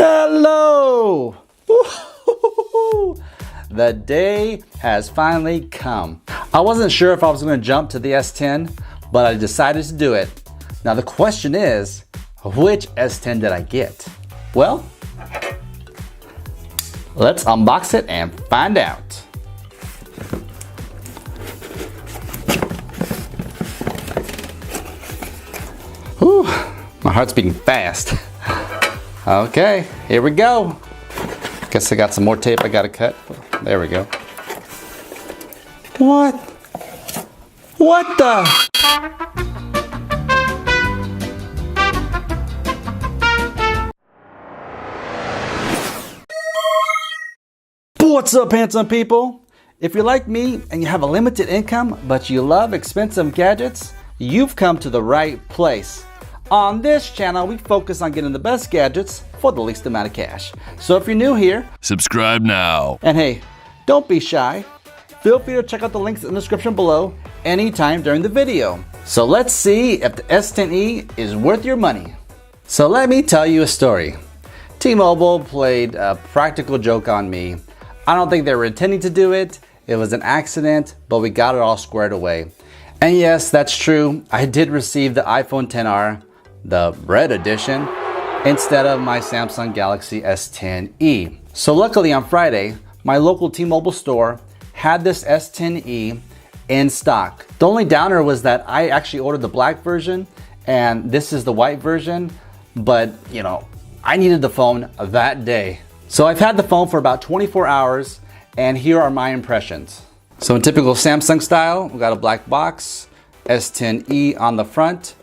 Hello! The day has finally come. I wasn't sure if I was going to jump to the S10, but I decided to do it. Now the question is, which S10 did I get? Well, let's unbox it and find out. Whew, my heart's beating fast. Okay, here we go. Guess I got some more tape I gotta cut. There we go. What? What the? What's up, handsome people? If you're like me and you have a limited income, but you love expensive gadgets, you've come to the right place. On this channel, we focus on getting the best gadgets for the least amount of cash. So if you're new here, subscribe now. And hey, don't be shy. Feel free to check out the links in the description below anytime during the video. So let's see if the S10e is worth your money. So let me tell you a story. T-Mobile played a practical joke on me. I don't think they were intending to do it. It was an accident, but we got it all squared away. And yes, that's true. I did receive the iPhone XR, the red edition, instead of my Samsung Galaxy S10e. So luckily on Friday, my local T-Mobile store had this S10e in stock. The only downer was that I actually ordered the black version and this is the white version, but you know, I needed the phone that day. So I've had the phone for about 24 hours and here are my impressions. So in typical Samsung style, we got a black box, S10e on the front.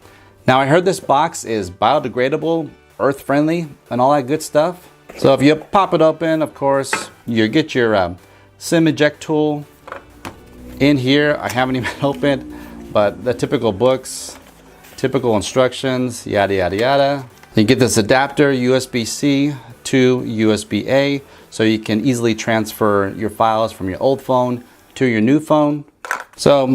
Now I heard this box is biodegradable, earth friendly, and all that good stuff. So if you pop it open, of course, you get your SIM eject tool. In here, I haven't even opened, but the typical books, typical instructions, yada, yada, yada. You get this adapter, USB-C to USB-A, so you can easily transfer your files from your old phone to your new phone. So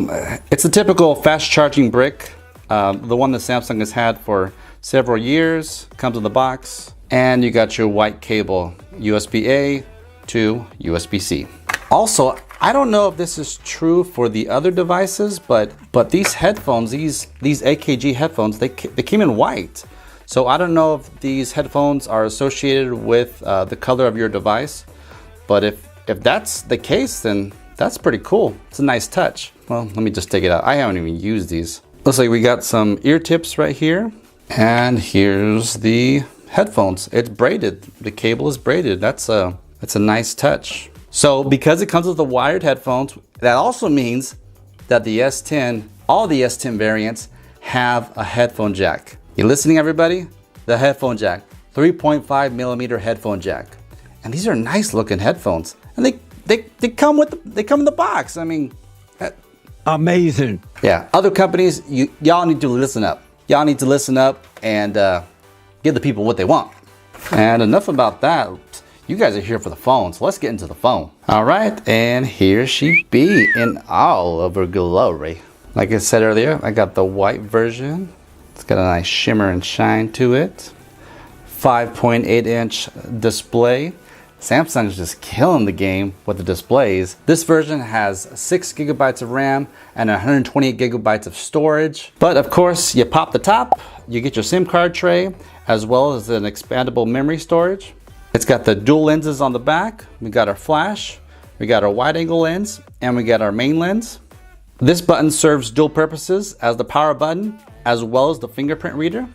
it's a typical fast charging brick. The one that Samsung has had for several years, comes in the box, and you got your white cable, USB-A to USB-C. Also, I don't know if this is true for the other devices, but these headphones, these AKG headphones, they came in white. So I don't know if these headphones are associated with the color of your device, but if that's the case, then that's pretty cool. It's a nice touch. Well, let me just take it out. I haven't even used these. Looks like we got some ear tips right here. And here's the headphones. It's braided. The cable is braided. That's a nice touch. So because it comes with the wired headphones, that also means that the S10, all the S10 variants have a headphone jack. You listening, everybody? The headphone jack, 3.5 millimeter headphone jack. And these are nice looking headphones. And they come in the box. I mean, amazing. Yeah, other companies, y'all need to listen up. Y'all need to listen up and give the people what they want. And enough about that. You guys are here for the phone, so let's get into the phone. All right, and here she be in all of her glory. Like I said earlier, I got the white version. It's got a nice shimmer and shine to it. 5.8-inch display. Samsung's just killing the game with the displays. This version has 6 gigabytes of RAM and 128 gigabytes of storage. But of course, you pop the top, you get your SIM card tray, as well as an expandable memory storage. It's got the dual lenses on the back. We got our flash, we got our wide angle lens, and we got our main lens. This button serves dual purposes as the power button, as well as the fingerprint reader.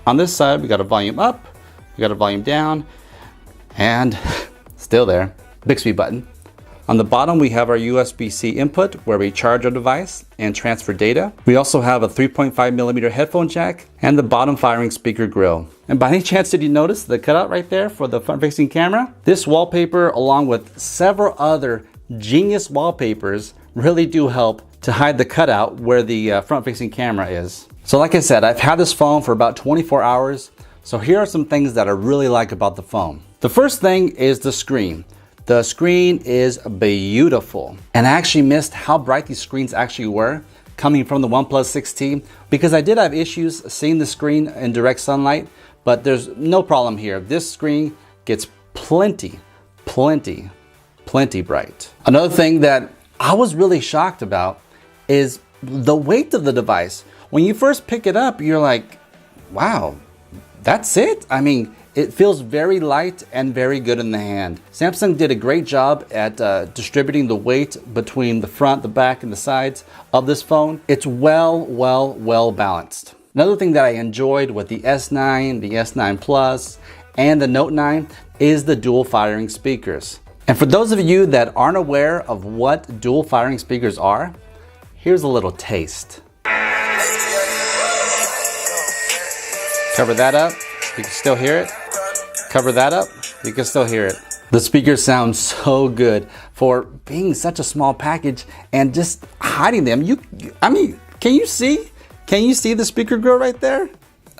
On this side, we got a volume up, we got a volume down, and still there, Bixby button. On the bottom, we have our USB-C input where we charge our device and transfer data. We also have a 3.5 millimeter headphone jack and the bottom firing speaker grill. And by any chance, did you notice the cutout right there for the front-facing camera? This wallpaper, along with several other genius wallpapers, really do help to hide the cutout where the front-facing camera is. So like I said, I've had this phone for about 24 hours. So here are some things that I really like about the phone. The first thing is the screen. The screen is beautiful. And I actually missed how bright these screens actually were coming from the OnePlus 6T, because I did have issues seeing the screen in direct sunlight, but there's no problem here. This screen gets plenty bright. Another thing that I was really shocked about is the weight of the device. When you first pick it up, you're like, wow, that's it? I mean, it feels very light and very good in the hand. Samsung did a great job at distributing the weight between the front, the back, and the sides of this phone. It's well balanced. Another thing that I enjoyed with the S9, the S9 Plus, and the Note 9 is the dual firing speakers. And for those of you that aren't aware of what dual firing speakers are, here's a little taste. Cover that up, you can still hear it. Cover that up, you can still hear it. The speakers sound so good for being such a small package and just hiding them. I mean, can you see? Can you see the speaker grill right there?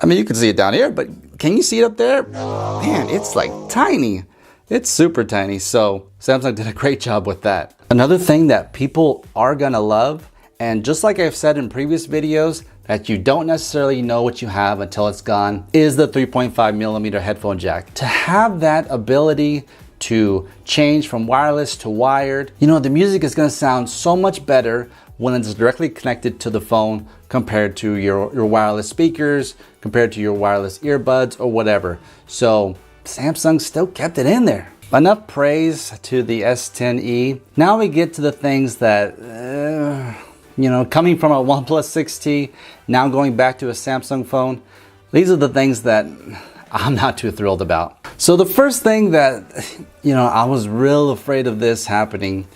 I mean, you can see it down here, but can you see it up there? Man, it's like tiny. It's super tiny, so Samsung did a great job with that. Another thing that people are gonna love, and just like I've said in previous videos, that you don't necessarily know what you have until it's gone, is the 3.5mm headphone jack. To have that ability to change from wireless to wired, you know, the music is gonna sound so much better when it's directly connected to the phone compared to your wireless speakers, compared to your wireless earbuds or whatever. So Samsung still kept it in there. Enough praise to the S10e. Now we get to the things that, you know, coming from a OnePlus 6T, now going back to a Samsung phone, these are the things that I'm not too thrilled about. So the first thing that, you know, I was real afraid of this happening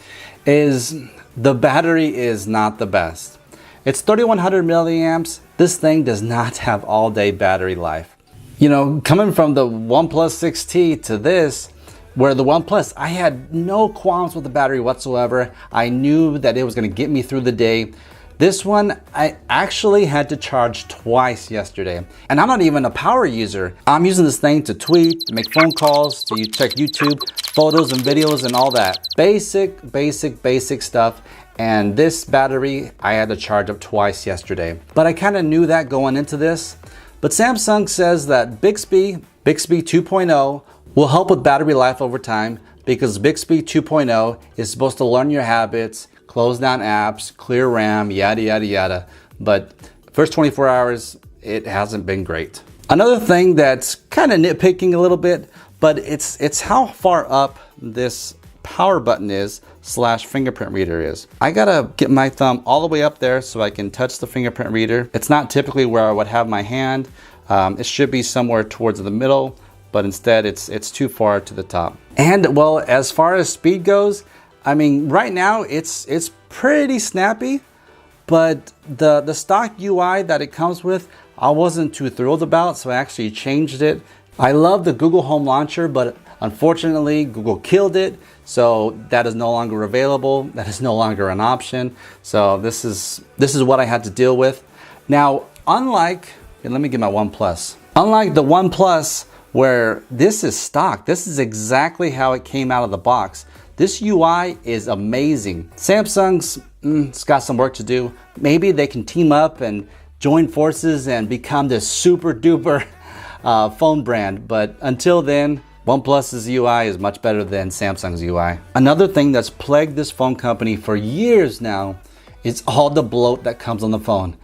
is the battery is not the best. It's 3100 milliamps. This thing does not have all-day battery life. You know, coming from the OnePlus 6T to this, where the OnePlus, I had no qualms with the battery whatsoever. I knew that it was gonna get me through the day. This one, I actually had to charge twice yesterday. And I'm not even a power user. I'm using this thing to tweet, to make phone calls, to check YouTube, photos and videos and all that. Basic stuff. And this battery, I had to charge up twice yesterday. But I kind of knew that going into this. But Samsung says that Bixby 2.0 will help with battery life over time because Bixby 2.0 is supposed to learn your habits, close down apps, clear RAM, yada. But first 24 hours, it hasn't been great. Another thing that's kind of nitpicking a little bit, but it's how far up this power button is / fingerprint reader is. I gotta get my thumb all the way up there so I can touch the fingerprint reader. It's not typically where I would have my hand. It should be somewhere towards the middle, but instead it's too far to the top. And well, as far as speed goes, I mean, right now it's pretty snappy, but the stock UI that it comes with, I wasn't too thrilled about, so I actually changed it. I love the Google Home Launcher, but unfortunately, Google killed it, so that is no longer available. That is no longer an option. So this is what I had to deal with. Now, unlike, let me get my OnePlus. Unlike the OnePlus, where this is stock, this is exactly how it came out of the box. This UI is amazing. Samsung's it's got some work to do. Maybe they can team up and join forces and become this super duper phone brand. But until then, OnePlus's UI is much better than Samsung's UI. Another thing that's plagued this phone company for years now is all the bloat that comes on the phone.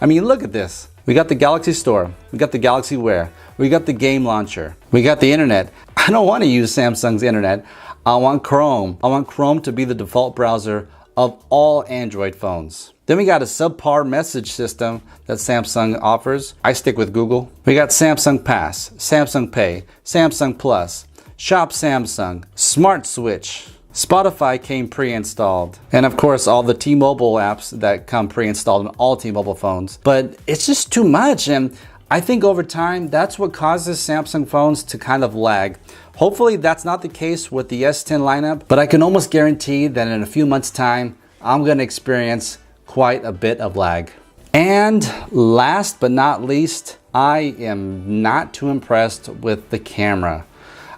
I mean, look at this. We got the Galaxy Store, we got the Galaxy Wear, we got the game launcher, we got the internet. I don't want to use Samsung's internet. I want Chrome. I want Chrome to be the default browser of all Android phones. Then we got a subpar message system that Samsung offers. I stick with Google. We got Samsung Pass, Samsung Pay, Samsung Plus, Shop Samsung, Smart Switch. Spotify came pre-installed. And of course, all the T-Mobile apps that come pre-installed on all T-Mobile phones. But it's just too much. And I think over time, that's what causes Samsung phones to kind of lag. Hopefully that's not the case with the S10 lineup, but I can almost guarantee that in a few months' time, I'm gonna experience quite a bit of lag. And last but not least, I am not too impressed with the camera.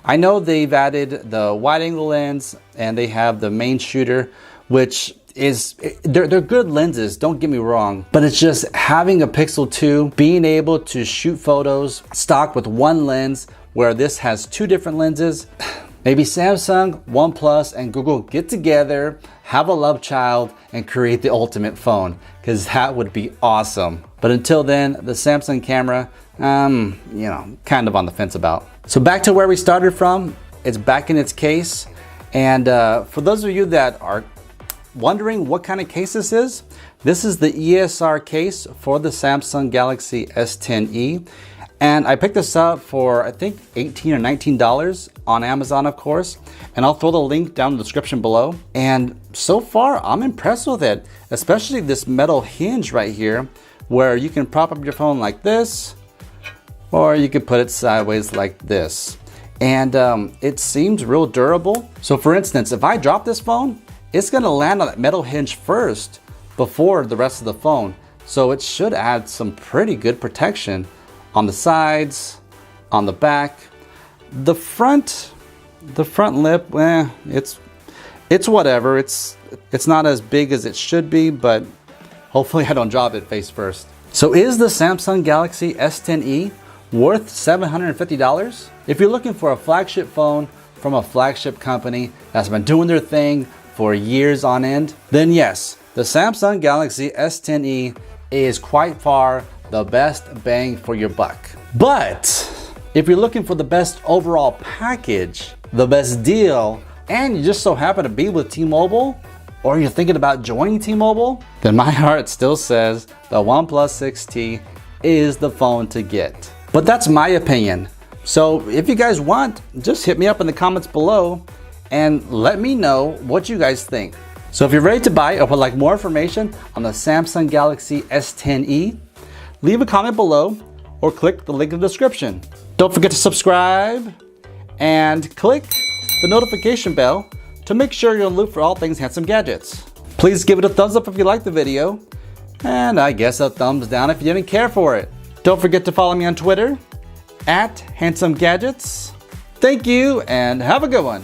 I know they've added the wide angle lens and they have the main shooter, which is, they're good lenses, don't get me wrong, but it's just having a Pixel 2, being able to shoot photos stock with one lens where this has two different lenses. Maybe Samsung, OnePlus, and Google get together, have a love child, and create the ultimate phone, because that would be awesome. But until then, the Samsung camera, kind of on the fence about. So back to where we started from, it's back in its case. And for those of you that are wondering what kind of case this is the ESR case for the Samsung Galaxy S10e. And I picked this up for, I think, $18 or $19 on Amazon, of course. And I'll throw the link down in the description below. And so far, I'm impressed with it, especially this metal hinge right here, where you can prop up your phone like this, or you can put it sideways like this. And it seems real durable. So for instance, if I drop this phone, it's gonna land on that metal hinge first before the rest of the phone. So it should add some pretty good protection on the sides, on the back. The front lip, it's whatever. It's not as big as it should be, but hopefully I don't drop it face first. So is the Samsung Galaxy S10e worth $750? If you're looking for a flagship phone from a flagship company that's been doing their thing for years on end, then yes, the Samsung Galaxy S10e is quite far the best bang for your buck. But if you're looking for the best overall package, the best deal, and you just so happen to be with T-Mobile, or you're thinking about joining T-Mobile, then my heart still says the OnePlus 6T is the phone to get. But that's my opinion. So if you guys want, just hit me up in the comments below and let me know what you guys think. So if you're ready to buy or would like more information on the Samsung Galaxy S10e, leave a comment below or click the link in the description. Don't forget to subscribe and click the notification bell to make sure you're on the loop for all things handsome gadgets. Please give it a thumbs up if you liked the video, and I guess a thumbs down if you didn't care for it. Don't forget to follow me on Twitter @HandsomeGadgets. Thank you and have a good one.